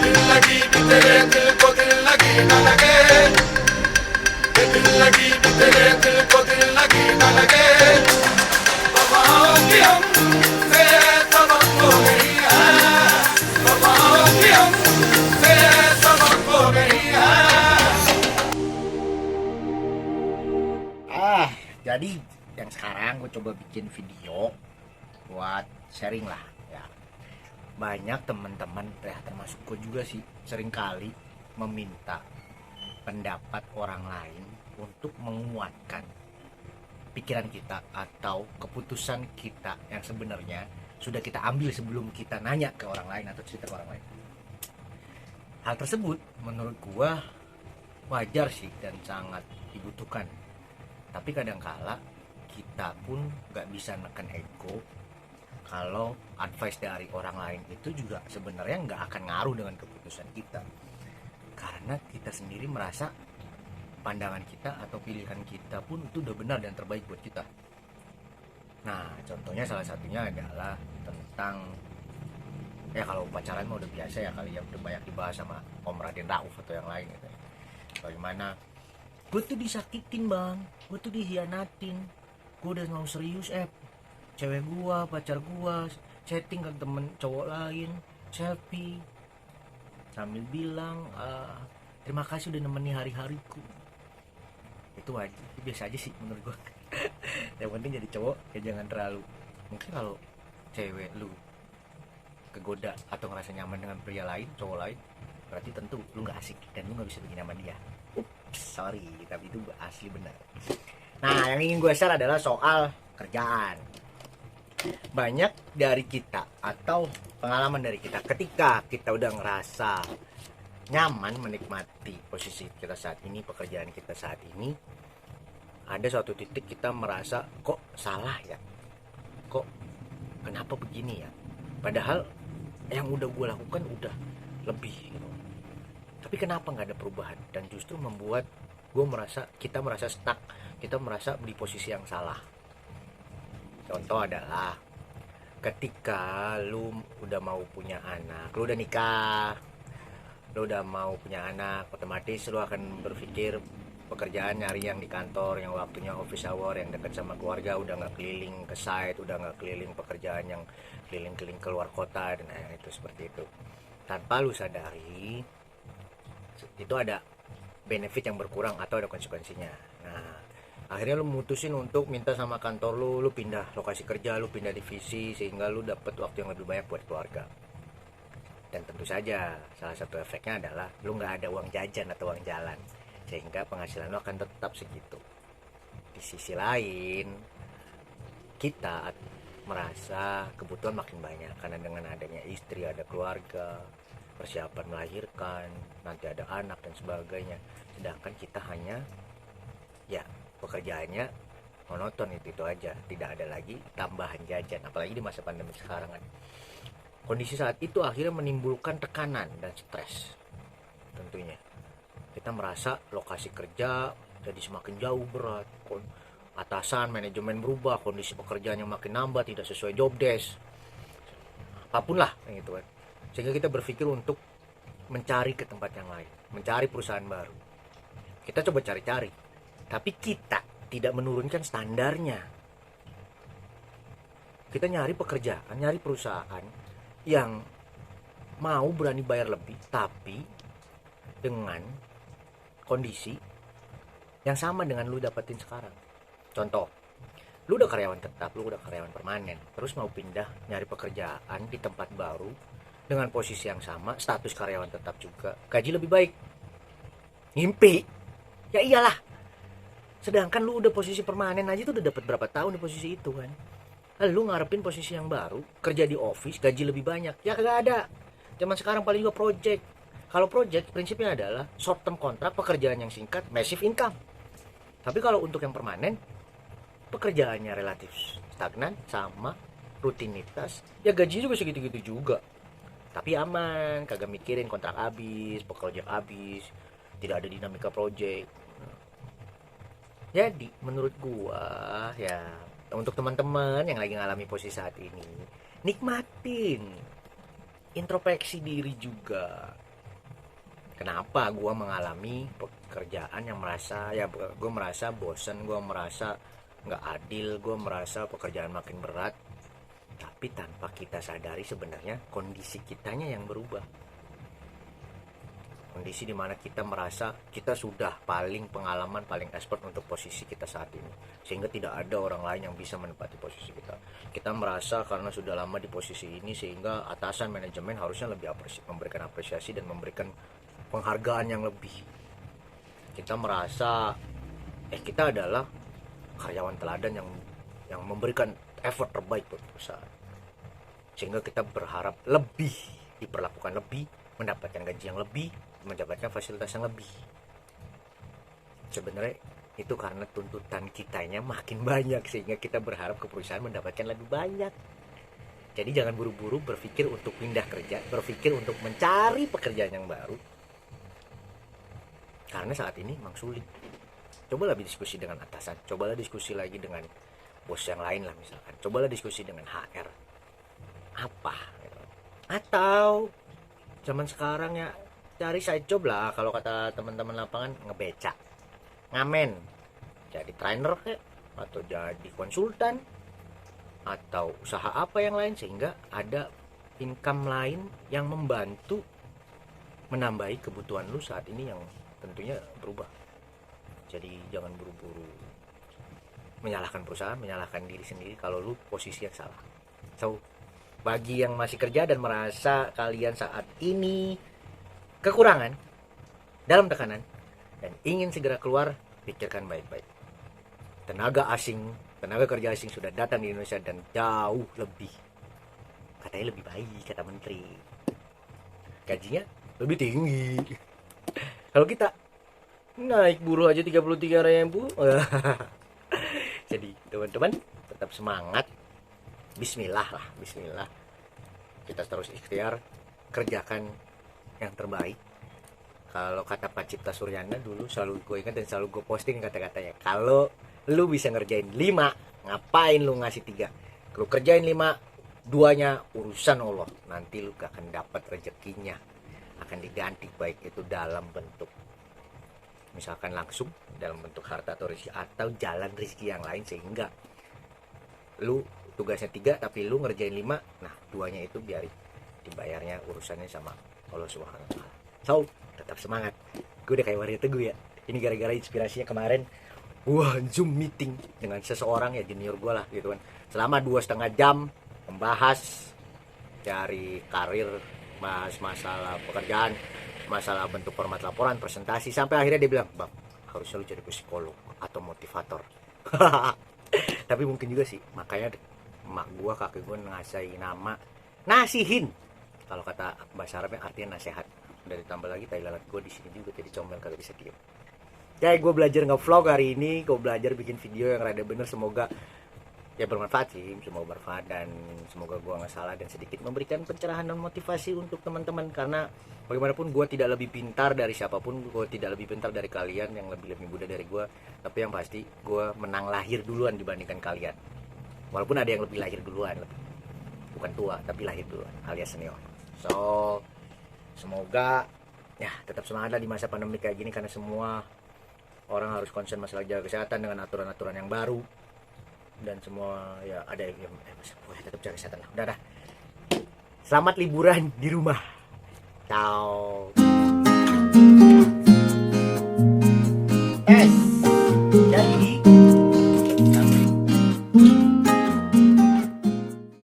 दिल लगी भी तेरे दिल को दिल लगी न लगे, दिल लगी भी तेरे दिल को दिल लगी न लगे, वफाओं की हमसे तवक्को नहीं है, वफाओं की हमसे तवक्को नहीं है. Jadi yang sekarang gue coba bikin video buat sharing lah ya. Banyak teman-teman ya, termasuk gue juga sih, seringkali meminta pendapat orang lain untuk menguatkan pikiran kita atau keputusan kita yang sebenarnya sudah kita ambil sebelum kita nanya ke orang lain atau cerita ke orang lain. Hal tersebut menurut gue wajar sih dan sangat dibutuhkan. Tapi kadangkala kita pun gak bisa neken ego kalau advice dari orang lain itu juga sebenarnya gak akan ngaruh dengan keputusan kita, karena kita sendiri merasa pandangan kita atau pilihan kita pun itu udah benar dan terbaik buat kita. Nah contohnya salah satunya adalah tentang ya kalau pacaran mah udah biasa ya kali ya, udah banyak dibahas sama Om Raden Rauf atau yang lain gitu. Bagaimana gue tuh disakitin bang, gue tuh dihianatin, gue udah mau serius cewek gue, pacar gue chatting ke temen cowok lain, selfie sambil bilang terima kasih udah nemeni hari-hariku. Itu aja, biasa aja sih menurut gue. Yang penting jadi cowok ya jangan terlalu, mungkin kalau cewek lu kegoda atau ngerasa nyaman dengan pria lain, cowok lain, berarti tentu lu gak asik dan lu gak bisa bikin nyaman dia. Sorry, tapi itu asli benar. Nah, yang ingin gue share adalah soal kerjaan. Banyak dari kita atau pengalaman dari kita ketika kita udah ngerasa nyaman menikmati posisi kita saat ini, pekerjaan kita saat ini, ada suatu titik kita merasa kok salah ya, kok kenapa begini ya, padahal yang udah gue lakukan udah lebih gitu. Tapi kenapa nggak ada perubahan, dan justru membuat kita merasa stuck, kita merasa di posisi yang salah. Contoh adalah ketika lu udah mau punya anak, lu udah nikah, lu udah mau punya anak, otomatis lu akan berpikir pekerjaan nyari yang di kantor, yang waktunya office hour, yang dekat sama keluarga, udah nggak keliling ke site, udah nggak keliling pekerjaan yang keliling-keliling keluar kota, dan itu seperti itu. Tanpa lu sadari itu ada benefit yang berkurang atau ada konsekuensinya. Nah, akhirnya lu memutusin untuk minta sama kantor lu pindah lokasi kerja, lu pindah divisi, sehingga lu dapet waktu yang lebih banyak buat keluarga. Dan tentu saja salah satu efeknya adalah lu nggak ada uang jajan atau uang jalan, sehingga penghasilan lu akan tetap segitu. Di sisi lain, kita merasa kebutuhan makin banyak karena dengan adanya istri, ada keluarga, persiapan melahirkan, nanti ada anak dan sebagainya. Sedangkan kita hanya ya pekerjaannya monoton, itu aja, tidak ada lagi tambahan jajan, apalagi di masa pandemi sekarang kan. Kondisi saat itu akhirnya menimbulkan tekanan dan stres. Tentunya kita merasa lokasi kerja jadi semakin jauh berat, atasan, manajemen berubah, kondisi pekerjaan yang makin nambah, tidak sesuai job desk, apapun lah gitu kan. Sehingga kita berpikir untuk mencari ke tempat yang lain, mencari perusahaan baru. Kita coba cari-cari, tapi kita tidak menurunkan standarnya. Kita nyari pekerjaan, nyari perusahaan yang mau berani bayar lebih, tapi dengan kondisi yang sama dengan lu dapetin sekarang. Contoh, lu udah karyawan tetap, lu udah karyawan permanen, terus mau pindah nyari pekerjaan di tempat baru dengan posisi yang sama, status karyawan tetap juga, gaji lebih baik. Ngimpi? Ya iyalah. Sedangkan lu udah posisi permanen aja tuh udah dapat berapa tahun di posisi itu kan. Lu ngarepin posisi yang baru, kerja di office, gaji lebih banyak. Ya kagak ada. Zaman sekarang paling juga project. Kalau project prinsipnya adalah short term kontrak, pekerjaan yang singkat, massive income. Tapi kalau untuk yang permanen, pekerjaannya relatif stagnan sama rutinitas, ya gajinya juga segitu-gitu juga. Tapi aman, kagak mikirin kontrak habis, project habis, tidak ada dinamika project. Jadi menurut gua ya, untuk teman-teman yang lagi ngalami posisi saat ini, nikmatin introspeksi diri juga. Kenapa gue mengalami pekerjaan yang merasa ya gue merasa bosan, gue merasa nggak adil, gue merasa pekerjaan makin berat, tapi tanpa kita sadari sebenarnya kondisi kitanya yang berubah. Kondisi dimana kita merasa kita sudah paling pengalaman, paling expert untuk posisi kita saat ini, sehingga tidak ada orang lain yang bisa menempati posisi kita. Kita merasa karena sudah lama di posisi ini sehingga atasan, manajemen harusnya lebih memberikan apresiasi dan memberikan penghargaan yang lebih. Kita merasa kita adalah karyawan teladan yang memberikan effort terbaik buat perusahaan, sehingga kita berharap lebih, diperlakukan lebih, mendapatkan gaji yang lebih, mendapatkan fasilitas yang lebih. Sebenarnya itu karena tuntutan kitanya makin banyak, sehingga kita berharap ke perusahaan mendapatkan lebih banyak. Jadi jangan buru-buru berpikir untuk pindah kerja, berpikir untuk mencari pekerjaan yang baru, karena saat ini memang sulit. Cobalah diskusi dengan atasan, cobalah diskusi lagi dengan bos yang lain lah misalkan, cobalah diskusi dengan HR apa gitu. Atau zaman sekarang ya cari side job lah, kalau kata teman-teman lapangan, ngebeca, ngamen, jadi trainer kayak, atau jadi konsultan, atau usaha apa yang lain, sehingga ada income lain yang membantu menambahi kebutuhan lu saat ini yang tentunya berubah. Jadi jangan buru-buru menyalahkan perusahaan, menyalahkan diri sendiri kalau lu posisi yang salah. So, bagi yang masih kerja dan merasa kalian saat ini kekurangan, dalam tekanan, dan ingin segera keluar, pikirkan baik-baik. Tenaga kerja asing sudah datang di Indonesia dan jauh lebih, katanya lebih baik, kata menteri. Gajinya lebih tinggi. Kalau kita naik buruh aja 33.000. Jadi teman-teman tetap semangat. Bismillah. Kita terus ikhtiar, kerjakan yang terbaik. Kalau kata Pak Cipta Suryana dulu, selalu gue ingat dan selalu gue posting kata-katanya, kalau lu bisa ngerjain 5, ngapain lu ngasih 3? Kalau kerjain 5, 2-nya urusan Allah, nanti lu gak akan dapat rezekinya, akan diganti, baik itu dalam bentuk misalkan langsung dalam bentuk harta atau rezeki, atau jalan rezeki yang lain, sehingga lu tugasnya 3 tapi lu ngerjain 5, nah 2-nya itu biar dibayarnya urusannya sama Allah Subhanahu wa taala. So, tetap semangat. Gue udah kayak Waria Teguh ya. Ini gara-gara inspirasinya kemarin Zoom meeting dengan seseorang ya, junior gue lah gitu kan. Selama 2,5 jam membahas dari karir, bahas masalah pekerjaan, masalah bentuk format laporan, presentasi, sampai akhirnya dia bilang, "Bang, harusnya lu jadi psikolog atau motivator." Tapi mungkin juga sih, makanya emak gua, kakek gua nasihin. Kalau kata bahasa Arabnya artinya nasihat. Udah ditambah lagi tai lalat gua di sini juga jadi comel, kagak bisa diem. Ya, gue belajar nge-vlog hari ini, gue belajar bikin video yang rada bener, semoga ya bermanfaat sih, semoga bermanfaat, dan semoga gue nggak salah dan sedikit memberikan pencerahan dan motivasi untuk teman-teman. Karena bagaimanapun gue tidak lebih pintar dari siapapun, gue tidak lebih pintar dari kalian yang lebih muda dari gue, tapi yang pasti gue menang lahir duluan dibandingkan kalian, walaupun ada yang lebih lahir duluan, bukan tua tapi lahir duluan alias senior. So, semoga ya tetap semangat di masa pandemi kayak gini, karena semua orang harus concern masalah jaga kesehatan dengan aturan-aturan yang baru, dan semua ya ada yang tetap jaga kesehatan lah. Udah. Selamat liburan di rumah. Ciao.